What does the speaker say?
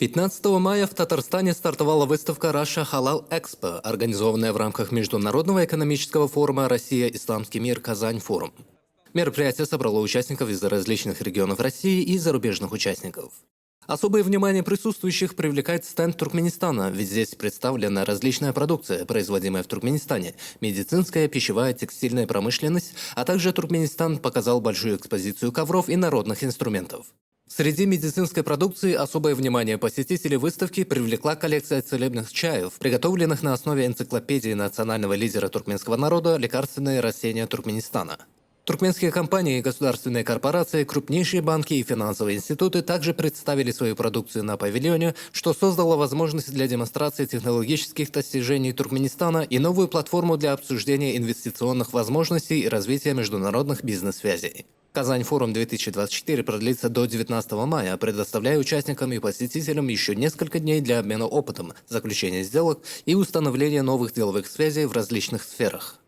15 мая в Татарстане стартовала выставка Russia Halal Expo, организованная в рамках Международного экономического форума «Россия. Исламский мир. Казань. Форум». Мероприятие собрало участников из различных регионов России и зарубежных участников. Особое внимание присутствующих привлекает стенд Туркменистана, ведь здесь представлена различная продукция, производимая в Туркменистане, медицинская, пищевая, текстильная промышленность, а также Туркменистан показал большую экспозицию ковров и народных инструментов. Среди медицинской продукции особое внимание посетителей выставки привлекла коллекция целебных чаев, приготовленных на основе энциклопедии национального лидера туркменского народа «Лекарственные растения Туркменистана». Туркменские компании, государственные корпорации, крупнейшие банки и финансовые институты также представили свою продукцию на павильоне, что создало возможность для демонстрации технологических достижений Туркменистана и новую платформу для обсуждения инвестиционных возможностей и развития международных бизнес-связей. Казань-форум 2024 продлится до 19 мая, предоставляя участникам и посетителям еще несколько дней для обмена опытом, заключения сделок и установления новых деловых связей в различных сферах.